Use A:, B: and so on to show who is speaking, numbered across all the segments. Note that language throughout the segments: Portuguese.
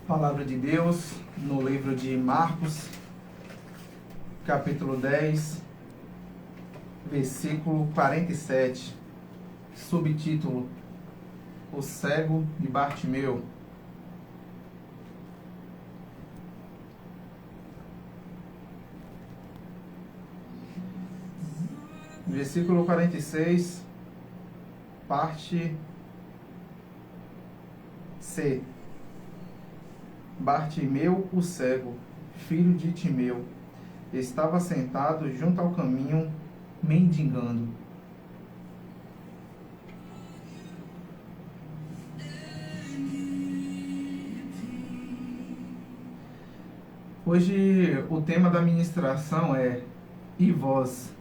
A: Palavra de Deus no livro de Marcos, capítulo 10, versículo 47, subtítulo: O cego de Bartimeu. Versículo 46, parte C. Bartimeu, o cego, filho de Timeu, estava sentado junto ao caminho, mendigando. Hoje o tema da ministração é: e vós,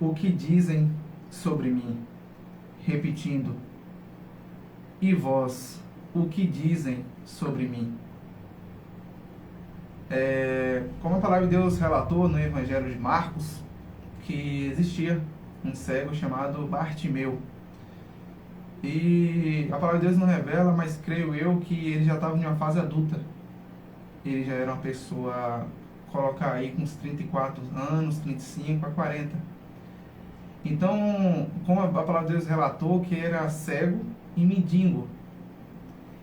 A: o que dizem sobre mim? Repetindo: e vós, o que dizem sobre mim? Como a palavra de Deus relatou no Evangelho de Marcos, que existia um cego chamado Bartimeu. E a palavra de Deus não revela, mas creio eu que ele já estava em uma fase adulta. Ele já era uma pessoa, colocar aí com uns 34 anos, 35 a 40. Então, como a palavra de Deus relatou, que era cego e mendigo.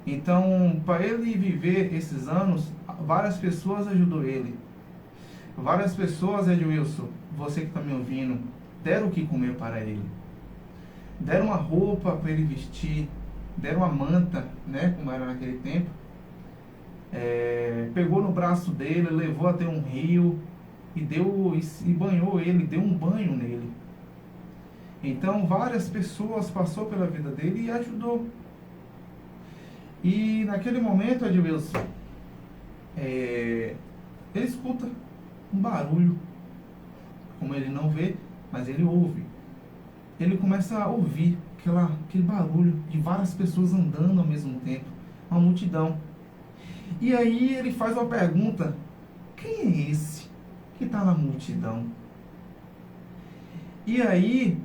A: Então, para ele viver esses anos, várias pessoas ajudou ele. Várias pessoas, Edilson, você que está me ouvindo, deram o que comer para ele. Deram uma roupa para ele vestir, deram uma manta, né, como era naquele tempo. Pegou no braço dele, levou até um rio e banhou ele, deu um banho nele. Então, várias pessoas passou pela vida dele e ajudou. E naquele momento, Edilson, ele escuta um barulho, como ele não vê, mas ele ouve. Ele começa a ouvir aquele barulho de várias pessoas andando ao mesmo tempo, uma multidão. E aí ele faz uma pergunta: quem é esse que está na multidão? E aí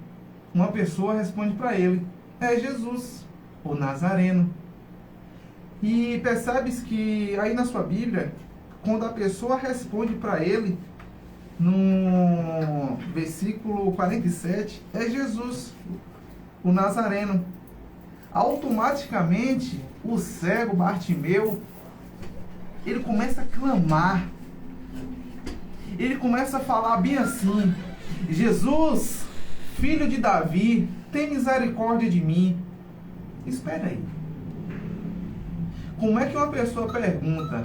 A: uma pessoa responde para ele: é Jesus, o Nazareno. E percebes que aí na sua Bíblia, quando a pessoa responde para ele, no versículo 47, é Jesus, o Nazareno. Automaticamente, o cego Bartimeu, ele começa a clamar. Ele começa a falar bem assim: Jesus, filho de Davi, tem misericórdia de mim. Espera aí. Como é que uma pessoa pergunta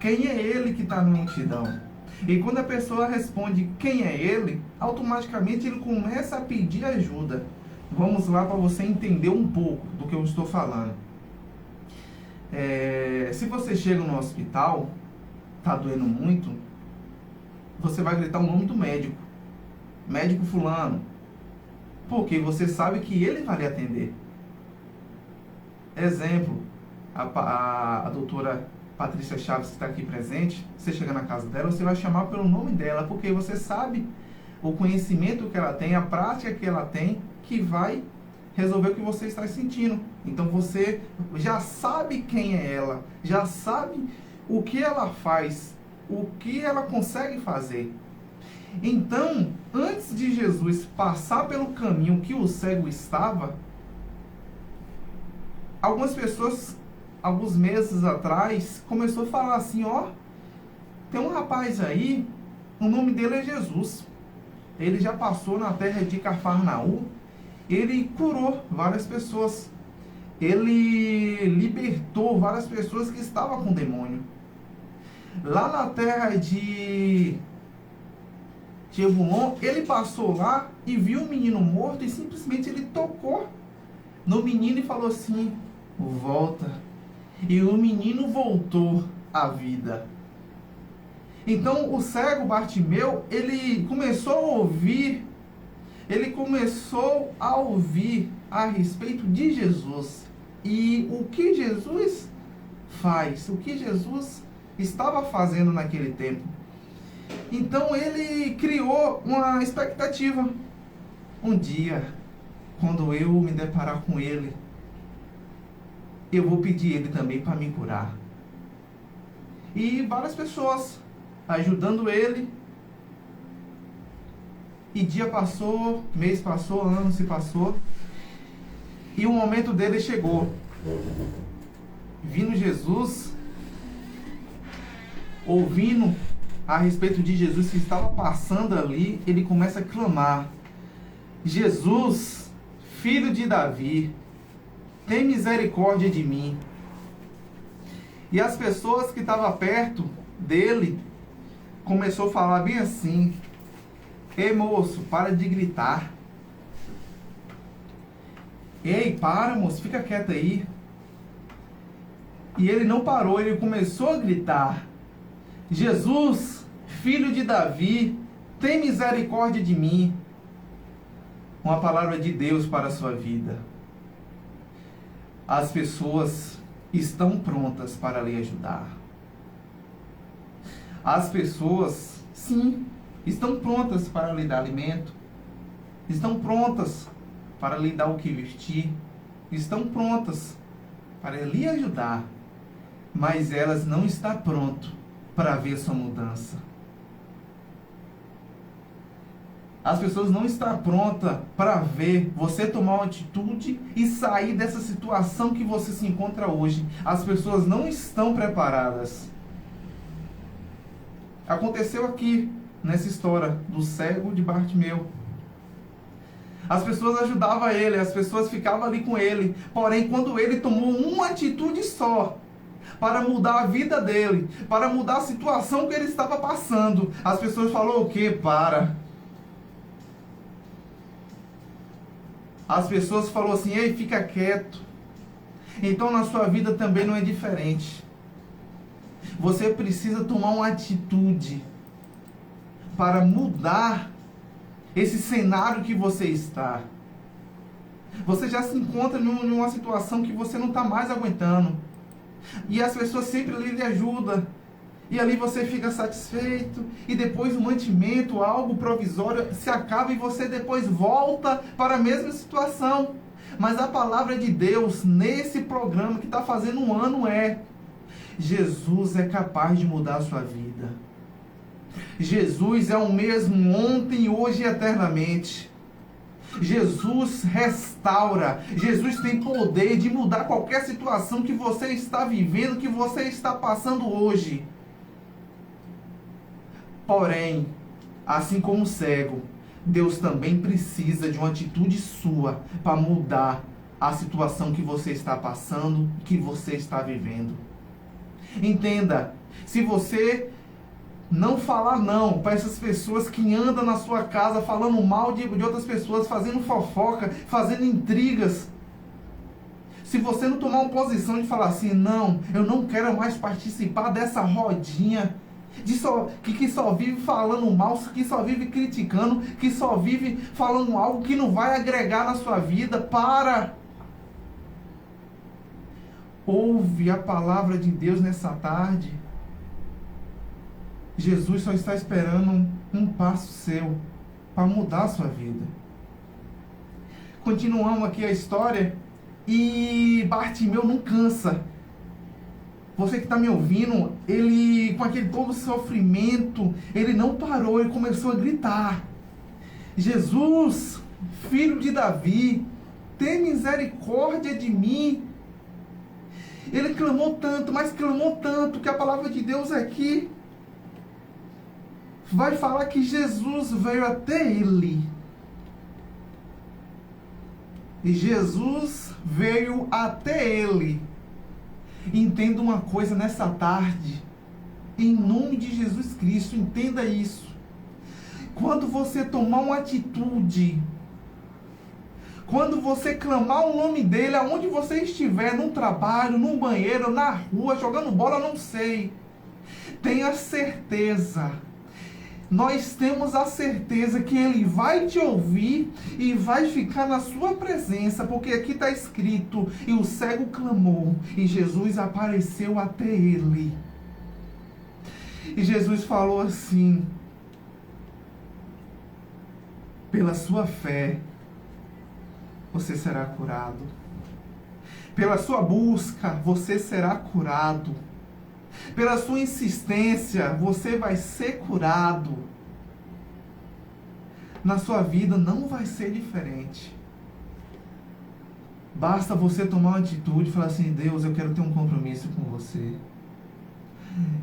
A: quem é ele que está na multidão? E quando a pessoa responde quem é ele, automaticamente ele começa a pedir ajuda. Vamos lá para você entender um pouco do que eu estou falando. Se você chega no hospital, está doendo muito, você vai gritar o nome do médico. Médico fulano. Porque você sabe que ele vai lhe atender. Exemplo. A doutora Patrícia Chaves, que está aqui presente, você chega na casa dela, você vai chamar pelo nome dela, porque você sabe o conhecimento que ela tem, a prática que ela tem, que vai resolver o que você está sentindo. Então você já sabe quem é ela, já sabe o que ela faz, o que ela consegue fazer. Então, antes de Jesus passar pelo caminho que o cego estava, algumas pessoas, alguns meses atrás, começou a falar assim: ó, tem um rapaz aí, o nome dele é Jesus. Ele já passou na terra de Cafarnaum, ele curou várias pessoas. Ele libertou várias pessoas que estavam com demônio. Lá na terra de Ebulon, ele passou lá e viu um menino morto e simplesmente ele tocou no menino e falou assim: volta. E o menino voltou à vida. Então o cego Bartimeu, ele começou a ouvir a respeito de Jesus. E o que Jesus faz, o que Jesus estava fazendo naquele tempo. Então ele criou uma expectativa. Um dia, quando eu me deparar com ele, eu vou pedir ele também para me curar. e várias pessoas ajudando ele. E dia passou, mês passou, ano se passou, e o momento dele chegou. Vindo Jesus, ouvindo a respeito de Jesus que estava passando ali, ele começa a clamar: Jesus, filho de Davi, tem misericórdia de mim. E as pessoas que estavam perto dele começou a falar bem assim: ei, moço, para de gritar. Ei, para, moço, fica quieto aí. E ele não parou, ele começou a gritar: Jesus, filho de Davi, tem misericórdia de mim. Uma palavra de Deus para a sua vida. As pessoas estão prontas para lhe ajudar. As pessoas, sim, estão prontas para lhe dar alimento. Estão prontas para lhe dar o que vestir. Estão prontas para lhe ajudar. Mas elas não estão prontas para ver sua mudança. As pessoas não estão prontas para ver você tomar uma atitude e sair dessa situação que você se encontra hoje. As pessoas não estão preparadas. Aconteceu aqui, nessa história do cego de Bartimeu. As pessoas ajudavam ele, as pessoas ficavam ali com ele. Porém, quando ele tomou uma atitude só para mudar a vida dele, para mudar a situação que ele estava passando, as pessoas falaram o quê? Para. As pessoas falaram assim: ei, fica quieto. Então na sua vida também não é diferente. Você precisa tomar uma atitude para mudar esse cenário que você está. Você já se encontra em uma situação que você não está mais aguentando. E as pessoas sempre ali lhe ajudam. E ali você fica satisfeito. E depois o mantimento, algo provisório, se acaba e você depois volta para a mesma situação. Mas a palavra de Deus nesse programa que está fazendo um ano é: Jesus é capaz de mudar a sua vida. Jesus é o mesmo ontem, hoje e eternamente. Jesus restaura. Jesus tem poder de mudar qualquer situação que você está vivendo, que você está passando hoje. Porém, assim como o cego, Deus também precisa de uma atitude sua para mudar a situação que você está passando, que você está vivendo. Entenda, se você não falar não para essas pessoas que andam na sua casa falando mal de outras pessoas, fazendo fofoca, fazendo intrigas. Se você não tomar uma posição de falar assim: não, eu não quero mais participar dessa rodinha que só vive falando mal, que só vive criticando, que só vive falando algo que não vai agregar na sua vida, para. Ouve a palavra de Deus nessa tarde. Jesus só está esperando um passo seu para mudar a sua vida. Continuamos aqui a história. E Bartimeu não cansa. Você que está me ouvindo, ele, com aquele todo sofrimento, ele não parou, ele começou a gritar: Jesus, filho de Davi, tem misericórdia de mim. Ele clamou tanto, mas clamou tanto, que a palavra de Deus aqui vai falar que Jesus veio até ele. E Jesus veio até ele. Entenda uma coisa nessa tarde. Em nome de Jesus Cristo, entenda isso. Quando você tomar uma atitude, quando você clamar o nome dele, aonde você estiver, no trabalho, no banheiro, na rua, jogando bola, não sei, tenha certeza. Nós temos a certeza que ele vai te ouvir e vai ficar na sua presença, porque aqui está escrito: e o cego clamou, e Jesus apareceu até ele. E Jesus falou assim: pela sua fé, você será curado. Pela sua busca, você será curado. pela sua insistência, você vai ser curado. Na sua vida não vai ser diferente. Basta você tomar uma atitude e falar assim: Deus, eu quero ter um compromisso com você.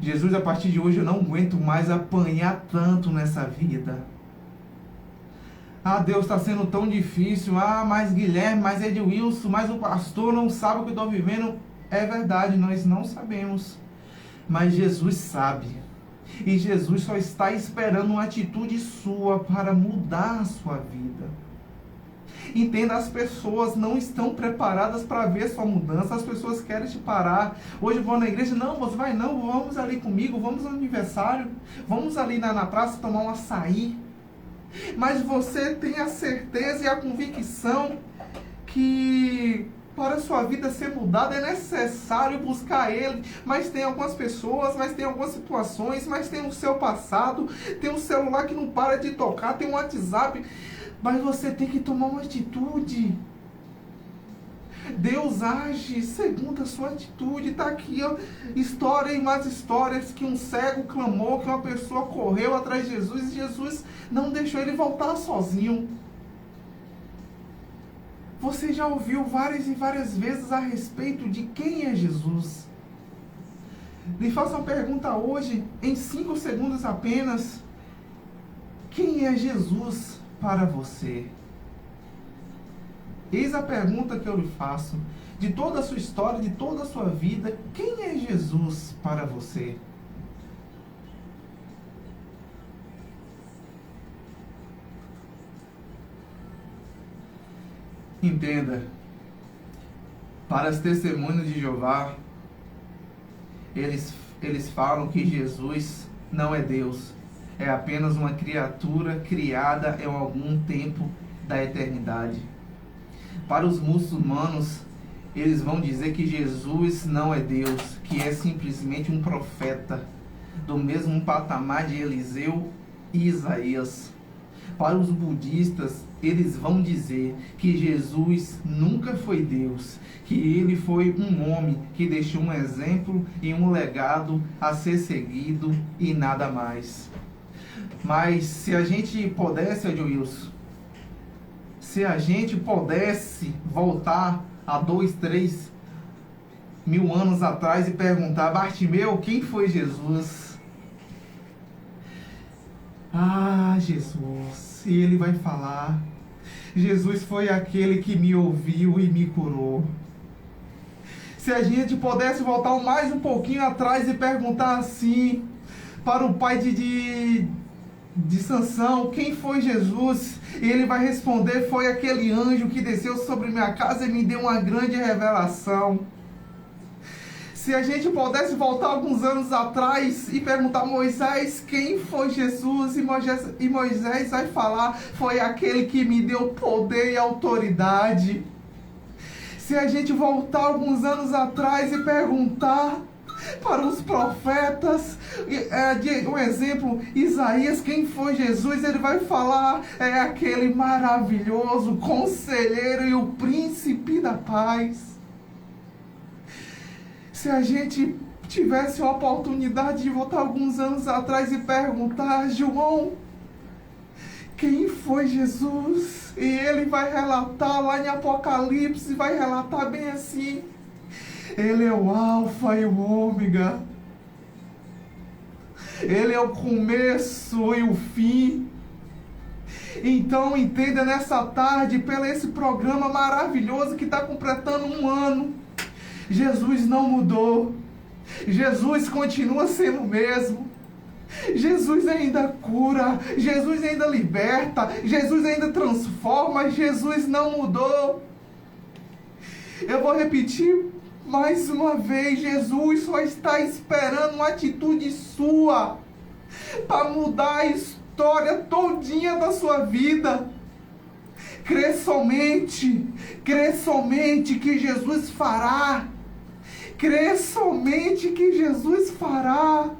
A: Jesus, a partir de hoje eu não aguento mais apanhar tanto nessa vida. Ah, Deus, está sendo tão difícil. Ah, mas Guilherme, mas Edilson, mas o pastor não sabe o que eu estou vivendo. É verdade, nós não sabemos. Mas Jesus sabe. E Jesus só está esperando uma atitude sua para mudar a sua vida. Entenda, as pessoas não estão preparadas para ver sua mudança. As pessoas querem te parar. Hoje vou na igreja, não, você vai não, vamos ali comigo, vamos no aniversário, vamos ali na praça tomar um açaí. Mas você tem a certeza e a convicção que para a sua vida ser mudada é necessário buscar Ele. Mas tem algumas pessoas, mas tem algumas situações, mas tem o seu passado, tem um celular que não para de tocar, tem um WhatsApp. Mas você tem que tomar uma atitude. Deus age segundo a sua atitude. Está aqui, ó, história e mais histórias que um cego clamou, que uma pessoa correu atrás de Jesus e Jesus não deixou ele voltar sozinho. Você já ouviu várias e várias vezes a respeito de quem é Jesus? Lhe faço uma pergunta hoje, em 5 segundos apenas. Quem é Jesus para você? Eis a pergunta que eu lhe faço. De toda a sua história, de toda a sua vida, quem é Jesus para você? Entenda, para as testemunhas de Jeová, eles falam que Jesus não é Deus, é apenas uma criatura criada em algum tempo da eternidade. Para os muçulmanos, eles vão dizer que Jesus não é Deus, que é simplesmente um profeta, do mesmo patamar de Eliseu e Isaías. Para os budistas, eles vão dizer que Jesus nunca foi Deus, que ele foi um homem que deixou um exemplo e um legado a ser seguido e nada mais. Mas se a gente pudesse, Adilson, se a gente pudesse voltar a 2, 3 mil anos atrás e perguntar: Bartimeu, quem foi Jesus? Ah, Jesus. E ele vai falar: Jesus foi aquele que me ouviu e me curou. Se a gente pudesse voltar mais um pouquinho atrás e perguntar assim para o pai de Sansão: quem foi Jesus? E ele vai responder: foi aquele anjo que desceu sobre minha casa e me deu uma grande revelação. Se a gente pudesse voltar alguns anos atrás e perguntar a Moisés: quem foi Jesus? E Moisés vai falar: foi aquele que me deu poder e autoridade. Se a gente voltar alguns anos atrás e perguntar para os profetas, um exemplo, Isaías, quem foi Jesus? Ele vai falar: é aquele maravilhoso conselheiro e o príncipe da paz. Se a gente tivesse a oportunidade de voltar alguns anos atrás e perguntar: João, quem foi Jesus? E ele vai relatar lá em Apocalipse, vai relatar bem assim: ele é o Alfa e o Ômega. Ele é o começo e o fim. Então entenda nessa tarde, pelo esse programa maravilhoso que está completando 1 ano, Jesus não mudou. Jesus continua sendo o mesmo. Jesus ainda cura, Jesus ainda liberta, Jesus ainda transforma, Jesus não mudou. Eu vou repetir mais uma vez: Jesus só está esperando uma atitude sua para mudar a história todinha da sua vida. Crê somente que Jesus fará. Crê somente que Jesus fará.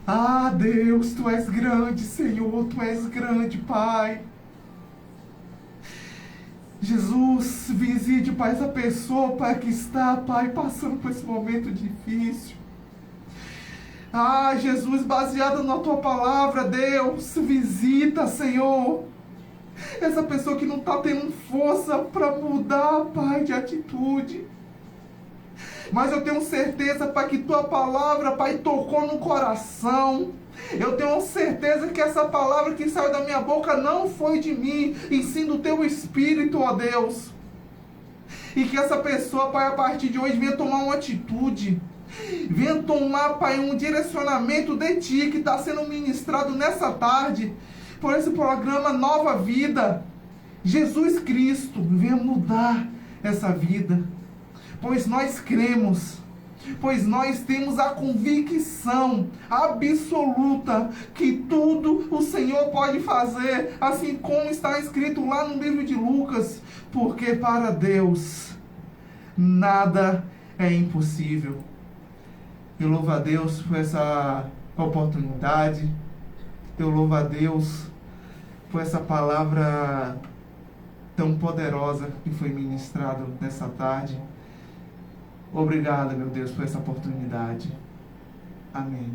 A: Ah, Deus, Tu és grande, Senhor, Tu és grande, Pai. Jesus, visite, Pai, essa pessoa, Pai, que está, Pai, passando por esse momento difícil. Ah, Jesus, baseado na Tua palavra, Deus, visita, Senhor, essa pessoa que não está tendo força para mudar, Pai, de atitude. Mas eu tenho certeza, Pai, que Tua palavra, Pai, tocou no coração. Eu tenho certeza que essa palavra que saiu da minha boca não foi de mim, e sim do Teu Espírito, ó Deus. E que essa pessoa, Pai, a partir de hoje venha tomar uma atitude. Venha tomar, Pai, um direcionamento de Ti que está sendo ministrado nessa tarde por esse programa Nova Vida. Jesus Cristo, venha mudar essa vida. Pois nós cremos, pois nós temos a convicção absoluta que tudo o Senhor pode fazer, assim como está escrito lá no livro de Lucas, porque para Deus nada é impossível. Eu louvo a Deus por essa oportunidade, eu louvo a Deus por essa palavra tão poderosa que foi ministrada nessa tarde. Obrigado, meu Deus, por essa oportunidade. Amém.